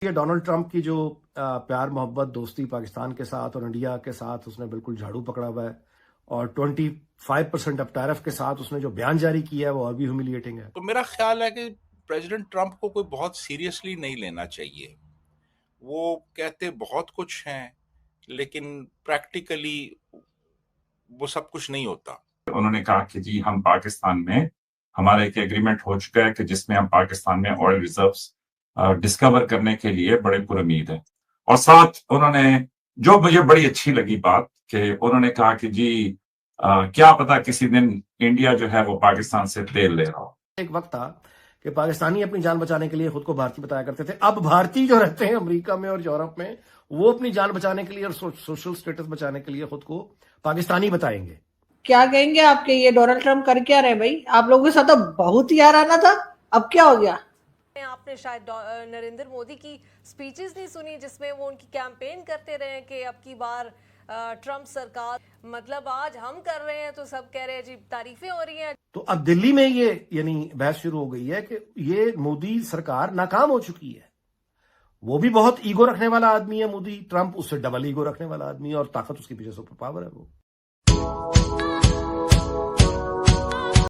ये Donald Trump की जो प्यार मोहब्बत दोस्ती पाकिस्तान के साथ और इंडिया के साथ उसने बिल्कुल झाड़ू पकड़ा हुआ है। और 25% अब टैरिफ के साथ उसने जो बयान जारी किया है वो और भी ह्यूमिलिएटिंग है। तो मेरा ख्याल है कि प्रेसिडेंट ट्रंप को कोई बहुत सीरियसली नहीं लेना चाहिए। वो कहते बहुत कुछ हैं, लेकिन प्रैक्टिकली वो सब कुछ नहीं होता। उन्होंने कहा कि जी हम पाकिस्तान में हमारा एक एग्रीमेंट हो चुका है कि जिसमें हम पाकिस्तान में ऑयल रिजर्व्स डिस्कवर करने के लिए बड़े पुरउम्मीद हैं। और साथ उन्होंने जो मुझे बड़ी अच्छी लगी बात कि उन्होंने कहा कि जी क्या पता किसी दिन इंडिया जो है वो पाकिस्तान से तेल ले रहा हो। एक वक्त था कि पाकिस्तानी अपनी जान बचाने के लिए खुद को भारतीय बताया करते थे। अब भारतीय जो रहते हैं अमेरिका में और यूरोप में वो अपनी जान बचाने के लिए और सोशल स्टेटस बचाने के लिए खुद को पाकिस्तानी बताएंगे। क्या कहेंगे आपके ये डोनाल्ड ट्रंप कर क्या रहे भाई? आप लोगों के साथ तो बहुत यार आना था, अब क्या हो गया? आपने शायद नरेंद्र मोदी की स्पीचेस नहीं सुनी जिसमें वो उनकी कैंपेन करते रहे कि अब की बार ट्रंप सरकार, मतलब आज हम कर रहे हैं तो सब कह रहे हैं जी तारीफें हो रही हैं। तो अब दिल्ली में ये यानी बहस शुरू हो गई है कि ये मोदी सरकार नाकाम हो चुकी है। वो भी बहुत ईगो रखने वाला आदमी है मोदी, ट्रंप उससे डबल ईगो रखने वाला आदमी है और ताकत उसके पीछे सुपर पावर है। वो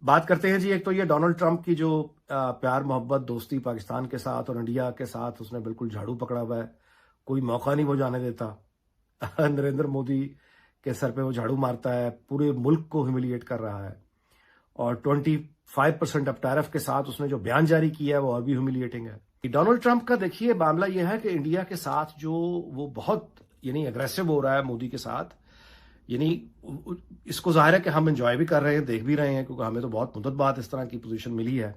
बात करते हैं जी, एक तो ये डोनाल्ड ट्रंप की जो प्यार मोहब्बत दोस्ती पाकिस्तान के साथ और इंडिया के साथ उसने बिल्कुल झाड़ू पकड़ा हुआ है। कोई मौका नहीं वो जाने देता। नरेंद्र मोदी के सर पे वो झाड़ू मारता है, पूरे मुल्क को ह्यूमिलिएट कर रहा है। और 25% अब टैरिफ के साथ उसने जो बयान जारी किया है वो और भी ह्यूमिलिएटिंग है। डोनाल्ड ट्रंप का देखिए मामला यह है कि इंडिया के साथ जो वो बहुत यानी अग्रेसिव हो रहा है मोदी के साथ, यानी इसको जाहिर है कि हम एंजॉय भी कर रहे हैं, देख भी रहे हैं, क्योंकि हमें तो बहुत मुद्दत बाद इस तरह की पोजीशन मिली है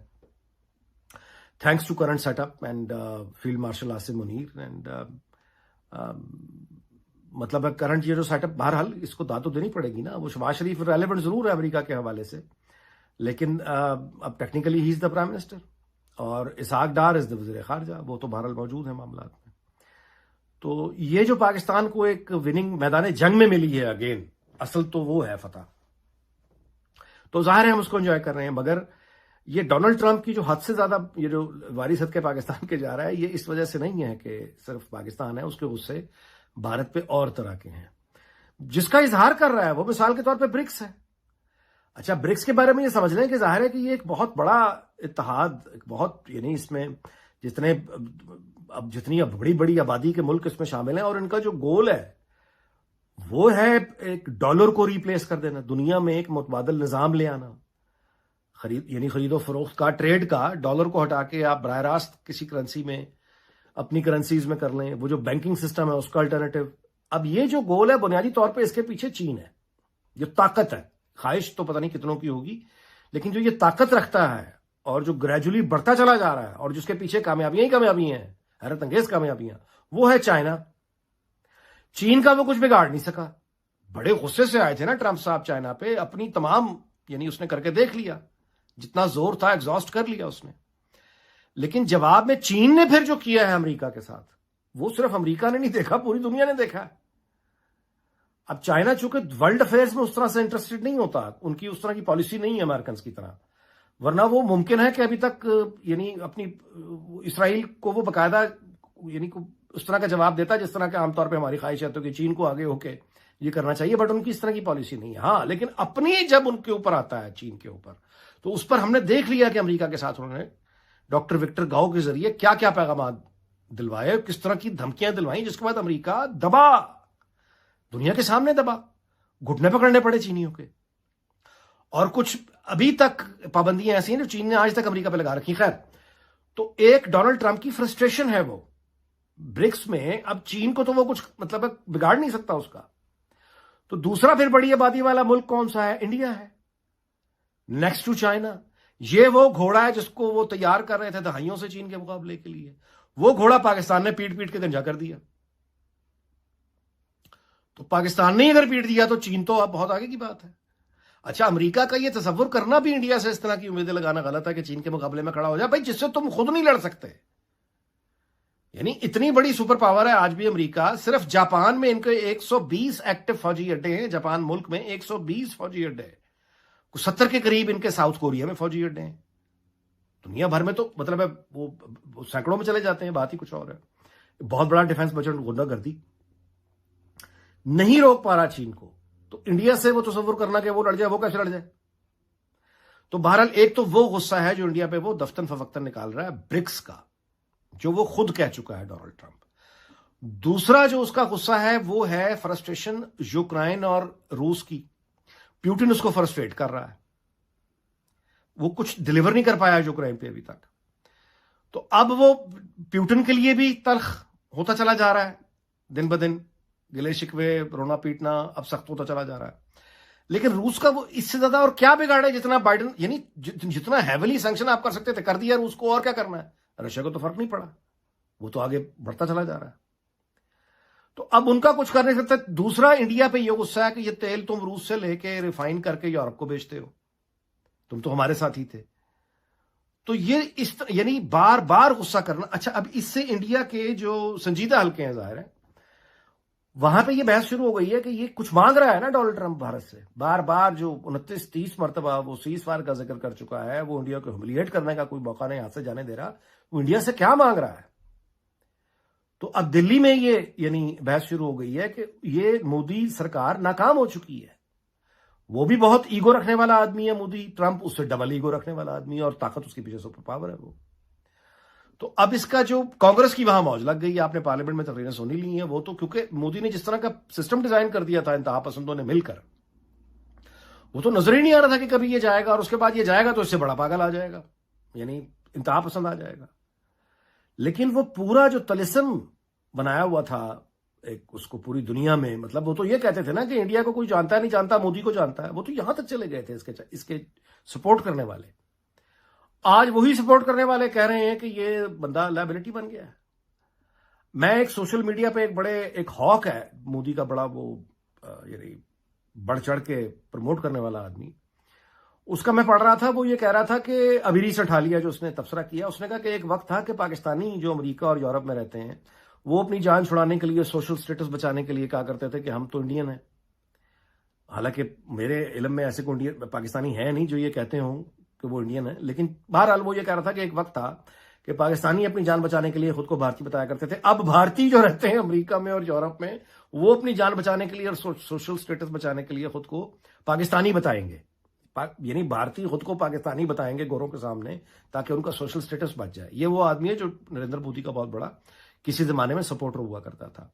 thanks to current setup and field marshal Asim Munir and मतलब करंट ये जो सेटअप, बहरहाल इसको दाद तो देनी पड़ेगी ना। वो शहबाज शरीफ रेलेवेंट जरूर है अमेरिका के हवाले से, लेकिन अब technically he is the prime minister और इसहाक डार इज द वज़ीर खारजा, वो तो बहरहाल मौजूद है मामला में। तो ये जो पाकिस्तान को एक विनिंग मैदान जंग में मिली है अगेन, असल तो वो है फतह, तो जाहिर है हम उसको एंजॉय कर रहे हैं। मगर ये डोनाल्ड ट्रंप की जो हद से ज्यादा ये जो वारिस हद के पाकिस्तान के जा रहा है, ये इस वजह से नहीं है कि सिर्फ पाकिस्तान है, उसके गुस्से भारत पे और तरह के हैं। जिसका इजहार कर रहा है वो मिसाल के तौर पे ब्रिक्स है। अच्छा, ब्रिक्स के बारे में ये समझ लें कि जाहिर है कि ये एक बहुत बड़ा इत्तेहाद, बहुत यानी इसमें जितने अब जितनी बड़ी बड़ी आबादी के मुल्क इसमें शामिल हैं और इनका जो गोल है वो है एक डॉलर को रिप्लेस कर देना, दुनिया में एक मुतबादल निजाम ले आना, खरीदो फरोख्त का, ट्रेड का, डॉलर को हटा के आप बराह रास्त किसी करेंसी में अपनी करेंसीज में कर लें, वो जो बैंकिंग सिस्टम है उसका अल्टरनेटिव। अब ये जो गोल है बुनियादी तौर पे इसके पीछे चीन है, जो ताकत है, ख्वाहिश तो पता नहीं कितनों की होगी, लेकिन जो ये ताकत रखता है और जो ग्रेजुअली बढ़ता चला जा रहा है और जिसके पीछे कामयाबियां ही कामयाबियां हैं, हैरत अंगेज कामयाबियां, वो है चाइना। चीन का वो कुछ बिगाड़ नहीं सका। बड़े गुस्से से आए थे ना ट्रंप साहब चाइना पे, अपनी तमाम यानी उसने करके देख लिया, जितना जोर था एग्जॉस्ट कर लिया उसने। लेकिन जवाब में चीन ने फिर जो किया है अमेरिका के साथ, वो सिर्फ अमेरिका ने नहीं देखा, पूरी दुनिया ने देखा है। अब चाइना चूंकि वर्ल्ड अफेयर्स में उस तरह से इंटरेस्टेड नहीं होता, उनकी उस तरह की पॉलिसी नहीं है अमेरिकन की तरह, वरना वो मुमकिन है कि अभी तक यानी अपनी इसराइल को वो बाकायदा यानी उस तरह का जवाब देता जिस तरह के आमतौर पर हमारी ख्वाहिश है तो कि चीन को आगे होके ये करना चाहिए, बट उनकी इस तरह की पॉलिसी नहीं है। हाँ, लेकिन अपनी जब उनके ऊपर आता है चीन के ऊपर, तो उस पर हमने देख लिया कि अमेरिका के साथ उन्होंने डॉक्टर विक्टर गाओ के जरिए क्या क्या पैगाम दिलवाए, किस तरह की धमकियां दिलवाई, जिसके बाद अमेरिका दबा, दुनिया के सामने दबा, घुटने पकड़ने पड़े चीनियों के। और कुछ अभी तक पाबंदियां ऐसी हैं जो चीन ने आज तक अमेरिका पे लगा रखी। खैर, तो एक डोनाल्ड ट्रंप की फ्रस्ट्रेशन है वो ब्रिक्स में, अब चीन को तो वो कुछ मतलब बिगाड़ नहीं सकता उसका। तो दूसरा फिर बड़ी आबादी वाला मुल्क कौन सा है? इंडिया है, नेक्स्ट टू चाइना। ये वो घोड़ा है जिसको वो तैयार कर रहे थे दहाइयों से चीन के मुकाबले के लिए, वो घोड़ा पाकिस्तान ने पीट पीट के गंजा कर दिया। तो पाकिस्तान ने अगर पीट दिया तो चीन तो अब बहुत आगे की बात है। अच्छा, अमेरिका का ये तसव्वुर करना भी इंडिया से इस तरह की उम्मीदें लगाना गलत है कि चीन के मुकाबले में खड़ा हो जाए, भाई जिससे तुम खुद नहीं लड़ सकते। यानी इतनी बड़ी सुपर पावर है आज भी अमेरिका, सिर्फ जापान में इनके 120 एक्टिव फौजी अड्डे हैं, जापान मुल्क में 120 फौजी अड्डे, 70 के करीब इनके साउथ कोरिया में फौजी अड्डे हैं। दुनिया भर में तो मतलब है वो सैकड़ों में चले जाते हैं, बात ही कुछ और है। बहुत बड़ा डिफेंस बजट गुंडागर्दी, नहीं रोक पा रहा चीन को, तो इंडिया से वो तस्वुर करना कि वो लड़ जाए, वो कैसे लड़ जाए? तो बहरहाल एक तो वो गुस्सा है जो इंडिया पे वो दफ्तन फवक्तन निकाल रहा है ब्रिक्स का, जो वो खुद कह चुका है डोनाल्ड ट्रंप। दूसरा जो उसका गुस्सा है वो है फ्रस्ट्रेशन यूक्रेन और रूस की। प्यूटिन उसको फ्रस्ट्रेट कर रहा है, वो कुछ डिलीवर नहीं कर पाया यूक्रेन पे अभी तक। तो अब वो प्यूटिन के लिए भी तल्ख होता चला जा रहा है, दिन ब दिन गिले शिकवे, रोना पीटना अब सख्त होता चला जा रहा है। लेकिन रूस का वो इससे ज्यादा और क्या बिगाड़े जितना बाइडेन, यानी जितना हैविली सैंक्शन आप कर सकते थे कर दिया रूस को, और क्या करना है? रशिया को तो फर्क नहीं पड़ा, वो तो आगे बढ़ता चला जा रहा है। तो अब उनका कुछ कर नहीं सकता। दूसरा इंडिया पे ये गुस्सा है कि ये तेल तुम रूस से लेके रिफाइन करके यूरोप को बेचते हो, तुम तो हमारे साथ ही थे। तो ये इस यानी बार बार गुस्सा करना। अच्छा, अब इससे इंडिया के जो संजीदा हल्के हैं जाहिर है, वहां पे ये बहस शुरू हो गई है कि ये कुछ मांग रहा है ना डोनाल्ड ट्रंप भारत से, बार बार जो 29-30 मरतबा वो सीज फायर का जिक्र कर चुका है, वो इंडिया को ह्यूमिलिएट करने का कोई मौका नहीं हाथ से जाने दे रहा। वो इंडिया से क्या मांग रहा है? तो अब दिल्ली में ये यानी बहस शुरू हो गई है कि ये मोदी सरकार नाकाम हो चुकी है। वो भी बहुत ईगो रखने वाला आदमी है मोदी, ट्रंप उससे डबल ईगो रखने वाला आदमी है, और ताकत उसके पीछे सुपर पावर है वो। तो अब इसका जो कांग्रेस की वहां मौज लग गई, आपने पार्लियामेंट में तकरीरें सुनी ली हैं, वो तो क्योंकि मोदी ने जिस तरह का सिस्टम डिजाइन कर दिया था इंतहा पसंदों ने मिलकर, वो तो नजर ही नहीं आ रहा था कि कभी ये जाएगा, और उसके बाद ये जाएगा तो इससे बड़ा पागल आ जाएगा, यानी इंतहा पसंद आ जाएगा। लेकिन वो पूरा जो तलिस्म बनाया हुआ था एक, उसको पूरी दुनिया में, मतलब वो तो ये कहते थे ना कि इंडिया को कोई जानता नहीं जानता, मोदी को जानता है, वो तो यहां तक चले गए थे इसके सपोर्ट करने वाले। आज वही सपोर्ट करने वाले कह रहे हैं कि ये बंदा लायबिलिटी बन गया है। मैं एक सोशल मीडिया पे एक हॉक है मोदी का, बड़ा वो यानी बढ़ चढ़ के प्रमोट करने वाला आदमी, उसका मैं पढ़ रहा था। वो ये कह रहा था कि अभी रिसेंट हालिया जो उसने तबसरा किया, उसने कहा कि एक वक्त था कि पाकिस्तानी जो अमेरिका और यूरोप में रहते हैं, वो अपनी जान छुड़ाने के लिए, सोशल स्टेटस बचाने के लिए कहा करते थे कि हम तो इंडियन हैं। हालांकि मेरे इल्म में ऐसे कोई पाकिस्तानी है नहीं जो ये कहते हों कि वो इंडियन है, लेकिन बहरहाल वो ये कह रहा था कि एक वक्त था कि पाकिस्तानी अपनी जान बचाने के लिए खुद को भारतीय बताया करते थे। अब भारतीय जो रहते हैं अमेरिका में और यूरोप में, वो अपनी जान बचाने के लिए और सोशल स्टेटस बचाने के लिए खुद को पाकिस्तानी बताएंगे, यानी भारतीय खुद को पाकिस्तानी बताएंगे गोरों के सामने, ताकि उनका सोशल स्टेटस बच जाए। ये वो आदमी है जो नरेंद्र मोदी का बहुत बड़ा किसी जमाने में सपोर्टर हुआ करता था।